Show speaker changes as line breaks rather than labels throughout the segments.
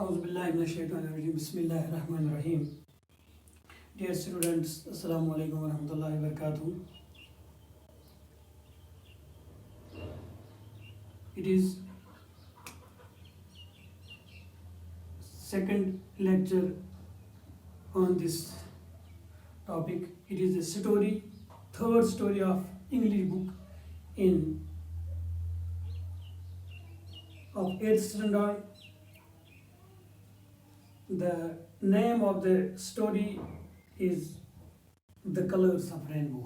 أعوذ بالله من الشيطان الرجيم بسم الله الرحمن الرحيم. Dear students, Assalamu alaikum wa rahmatullahi wa barakatuh. It is second lecture on this topic. It is the story, third story of English book of 8th standard. The name of the story is The Colors of Rainbow.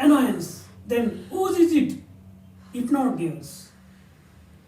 annoyance, then whose is it if not theirs।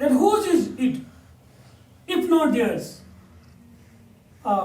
that whose is it if not theirs।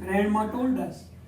grandma told us,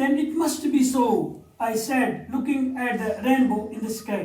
then it must be so, I said looking at the rainbow in the sky।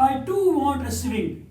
I too want a swing।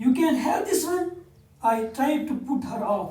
You can have this one, I tried to put her off।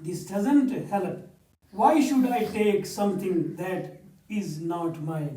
this doesn't help, why should I take something that is not mine।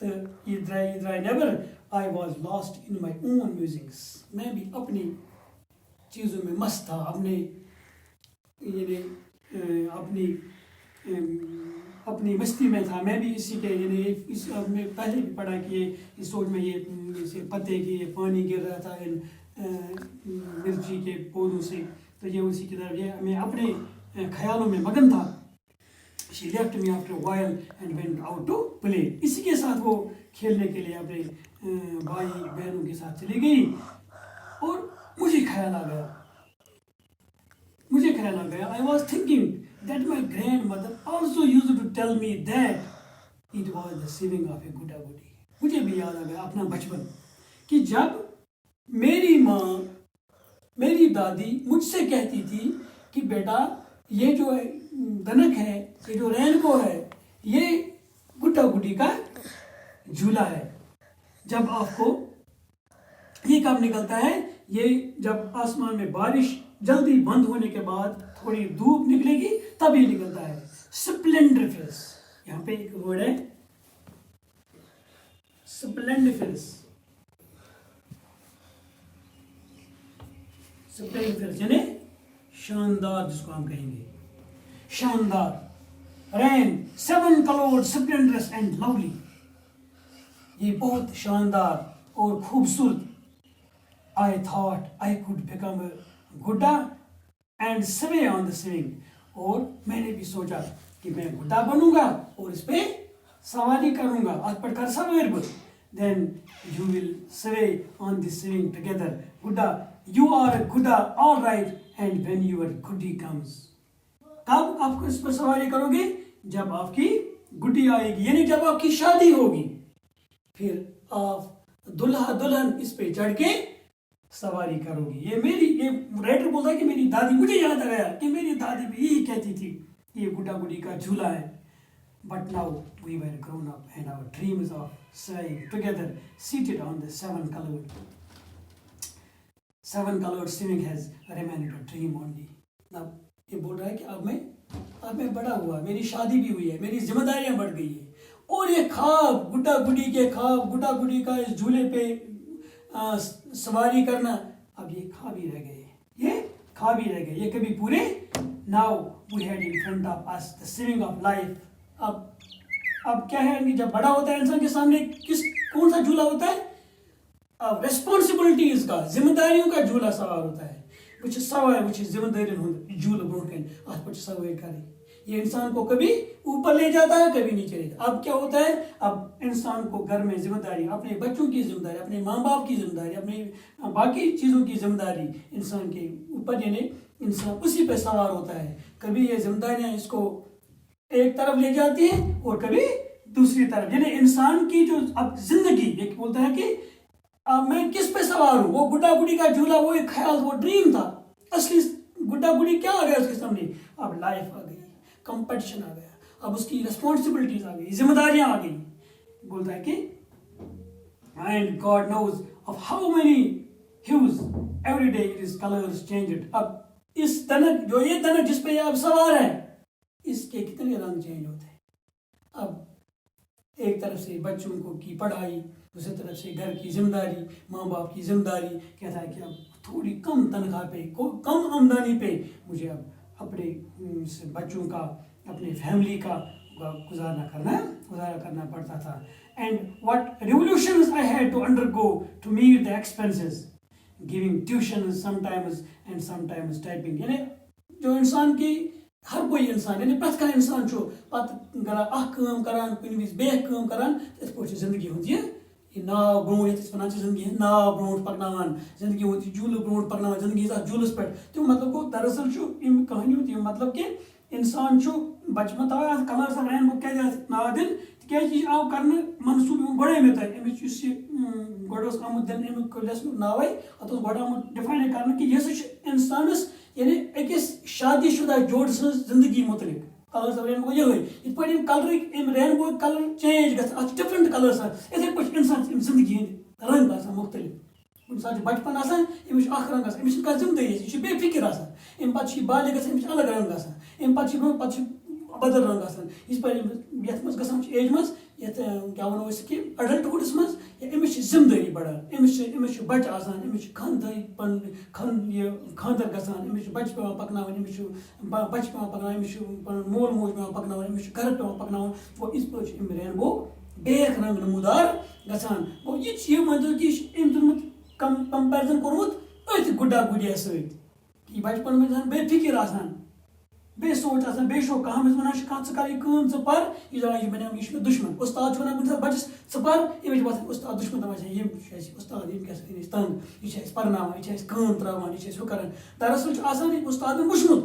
تو یہ درائے neighbour I was last in my own musics. میں بھی اپنی چیزوں میں مست تھا, اپنے یعنی اپنی مستی میں تھا. میں بھی اسی کے یعنی میں پہلے بھی پڑھا کہ یہ سوچ میں یہ پتے کی یہ پانی گر رہا تھا ان مرچی کے پودوں سے, تو یہ اسی کی طرف یہ میں اپنے خیالوں میں مگن تھا. She left me after a while and went out to play. اسی کے ساتھ وہ کھیلنے کے لیے اپنے بھائی بہنوں کے ساتھ چلی گئی. اور مجھے خیال آ گیا I was thinking that my grandmother also used to tell me that it was the singing of a gudda gudi. مجھے بھی یاد آ گیا اپنا بچپن کہ جب میری ماں میری دادی مجھ سے کہتی تھی کہ بیٹا یہ جو دنک ہے, یہ جو رینبو ہے, یہ گڈا گڈی کا جھولا ہے. جب آپ کو یہ کب نکلتا ہے, یہ جب آسمان میں بارش جلدی بند ہونے کے بعد تھوڑی دھوپ نکلے گی تب یہ نکلتا ہے. سپلینڈرفلس, یہاں پہ ایک ورڈ ہے سپلینڈرفلس. سپلینڈرفلس یعنی شاندار, جس کو ہم کہیں گے شاندار. رین 7 colored splendorous and lovely. یہ بہت شاندار اور خوبصورت. I thought I could become a gudda and sway on the swing. اور میں نے بھی سوچا کہ میں گڈا بنوں گا اور اس پہ سواری کروں گا. آج پڑھ کر سویر بول. Then you will sway on the swing together. Gudda, you are a gudda all right, and when your goody comes. کب آپ کو اس پر سواری کرو گے؟ جب آپ کی گڈی آئے گی, یعنی جب آپ کی شادی ہوگی, پھر آپ دلہا دلہن اس پہ چڑھ کے سواری کرو گی. یہ رائٹر بولتا ہے کہ میری دادی, مجھے یاد آ گیا کہ میری دادی بھی یہی کہتی تھی کہ یہ گڈا گڈی کا جھولا ہے. But now we were grown up and our dreams of swaying together seated on the 7 colored swimming has remained a dream only. Now یہ بول رہا ہے کہ اب میں بڑا ہوا, میری شادی بھی ہوئی ہے, میری ذمہ داریاں بڑھ گئی ہیں, اور یہ خواب گڈا گڈی کے خواب, گڈا گڈی کا اس جھولے پہ سواری کرنا, اب یہ خواب ہی رہ گئے, یہ کبھی پورے. Now we had in front of us the swimming of life. اب کیا ہے کہ جب بڑا ہوتا ہے انسان کے سامنے کون سا جھولا ہوتا ہے؟ اب ریسپانسبلٹیز کا, ذمہ داریوں کا جھولا سوار ہوتا ہے. ذمہ داری جھول برونٹ ات پہ سواری کریں. یہ انسان کو کبھی اوپر لے جاتا ہے, کبھی نیچے لے جاتا ہے. اب کیا ہوتا ہے, اب انسان کو گھر میں ذمہ داری, اپنے بچوں کی ذمہ داری, اپنے ماں باپ کی ذمہ داری, اپنے باقی چیزوں کی ذمہ داری انسان کے اوپر, یعنی انسان اسی پہ سوار ہوتا ہے. کبھی یہ ذمہ داریاں اس کو ایک طرف لے جاتی ہیں اور کبھی دوسری طرف. یعنی انسان کی جو اب زندگی, ایک بولتا ہے کہ اب میں کس پہ سوار ہوں. وہ گڈا گڈی کا جھولا وہ ایک خیال, وہ ڈریم تھا. اصلی گڈا گڈی کیا آ گیا اس کے سامنے؟ اب لائف آ گئی, کمپٹیشن آ گیا, اب اس کی ریسپانسبلٹیز آ گئی, ذمہ داریاں آ گئی. بولتا ہے کہ and God knows of how many hues every day it is colours changed. اب اس دنک, جو یہ دنک جس پہ آپ سوار ہیں, اس کے کتنے رنگ چینج ہوتے ہیں. اب ایک طرف سے بچوں کو کی پڑھائی, دوسری طرف سے گھر کی ذمہ داری, ماں باپ کی ذمہ داری. کہتا ہے کہ اب تھوڑی کم تنخواہ پہ, کم آمدنی پہ مجھے اب اپنے بچوں کا, اپنے فیملی کا گزارا کرنا پڑتا تھا. And what revolutions I had to undergo to meet the expenses, giving tuitions sometimes and sometimes typing. یعنی جو انسان کی ہر کوئی انسان, یعنی پرٛٮ۪تھ کانٛہہ انسان چھُ پتہٕ اکھ کٲم کران, کُنہِ وِزِ بیٚیہِ کٲم کران. تِتھ پٲٹھۍ چھِ زندگی ہُنٛد یہ ناو برونٛٹھ, یتھ أسۍ وَنان چھِ زندگی ہُنٛد ناو برونٛٹھ پکناوان, زندگی ہُنٛد یہِ جوٗلہٕ برونٛٹھ پکناوان, زندگی ہٕنٛدِس اتھ جوٗلس پٮ۪ٹھ. تمیُک مطلب گوٚو دراصل چھُ اَمہِ کہانی ہُنٛد یہِ مطلب کہِ انسان چھُ بچپن تھوے اتھ کلٲرٕس آف رینبو کیازِ اتھ ناو دِنہٕ, تِکیازِ یہِ آو کرنہٕ منصوٗبہٕ یِمو گۄڈے مےٚ تۄہہِ اَمِچ یُس یہِ گۄڈٕ اوس آمُت دِنہٕ اَمیُک لیٚسنُک ناوے, اتھ اوس گۄڈٕ آمُت ڈِفاین کرنہٕ کہِ یہِ ہسا چھُ انسانس, یعنی أکِس شادی شدہ جوڑٕ سٕنٛز زندگی متعلق. کلٲرٕس آف رینبو یِہوے, یِتھ پٲٹھۍ یِم کلرٕکۍ یِم رینبو کلر چینج گژھان, اتھ چھِ ڈِفرنٹ کلٲرٕس آسان. یِتھٕے پٲٹھۍ چھِ انسان سٕنٛدۍ زندگی ہٕنٛدۍ رنٛگ آسان مختلف. کُنہِ ساتہٕ چھُ بچپن آسان, أمِس چھُ اکھ رنٛگ آسان, أمِس چھِنہٕ کانٛہہ ذمہٕ دٲری, یہِ چھُ بے فِکر آسان. اَمہِ پتہٕ چھُ یہِ بالغ گژھان, أمِس چھُ الگ رنٛگ آسان. اَمہِ پتہٕ چھُ بدل رنٛگ آسان. یِتھ پٲٹھۍ یتھ منٛز گژھان چھُ ایج منٛز, یتھ کیا ونو أسۍ کہ ایڈلٹہُڈس منٛز أمِس چھِ ذمہٕ دٲری بڑان أمِس چھُ بچہِ آسان أمِس چھُ خاندٲری پنُن یہِ خاندر گژھان أمِس چھُ بچہِ پیٚوان پکناوٕنۍ أمِس چھُ بچہِ پیٚوان پکناوٕنۍ أمِس چھُ پنُن مول موج پیٚوان پکناوُن أمِس چھُ گرٕ پیٚوان پکناوُن گوٚو یِتھ پٲٹھۍ چھُ أمۍ رینبو بیٛاکھ رنٛگ نموٗدار گژھان گوٚو یہِ چھُ یہِ مٲنۍ تو کہ یہِ چھُ أمۍ دیُتمُت کمپیرزن کوٚرمُت أتھۍ گُڈا گُڈیا سۭتۍ یہِ بچپن منٛز آسان بے فِکر آسان بیٚیہِ سونٛچ آسان بیٚیہِ چھُ کانٛہہ أمِس ونان چھُ کانٛہہ ژٕ کر یہِ کٲم ژٕ پر یہِ دپان یہِ بنیٛو یہِ چھُ مےٚ دُشمن استاد چھُ ونان کُنہِ ساتہٕ بچس ژٕ پر أمِس چھِ باسان استاد دُشمن دپان چھِ یِم چھِ اَسہِ استاد یِم کیٛاہ سا أنۍ أسۍ تنٛگ یہِ چھِ اَسہِ پرناوان یہِ چھِ اَسہِ کٲم تراوان یہِ چھِ اَسہِ ہُہ کران دراصل چھُ آسان یہِ استادن وٕچھمُت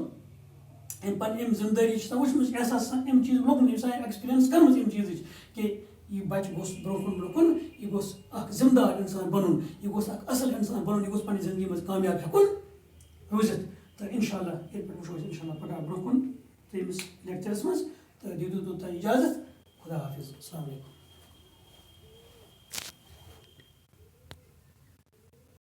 أمۍ پنٕنۍ أمۍ ذمہٕ دٲری چھِ آسان وٕچھمٕژ احساس آسان أمۍ چیٖز لوٚگمُت أمۍ آسان ایٚکٕسپیٖریَنس کٔرمٕژ أمۍ چیٖزٕچ کہ یہِ بچہِ گوٚژھ برونٛہہ کُن یہِ گوٚژھ اکھ ذمہٕ دار اِنسان بنُن یہِ گوٚژھ اکھ اصل اِنسان بنُن یہِ گوٚژھ پننہِ زندگی منٛز کامیاب ہٮ۪کُن روٗزِتھ تہٕ انشاء اللہ ییٚتہِ پٮ۪ٹھ وٕچھو أسۍ انشاء اللہ پگاہ برونٛہہ کُن ترٛیٚیِمِس لیکچرس منٛز تہٕ دِیِو تُہۍ اِجازت خدا حافظ السلام علیکُم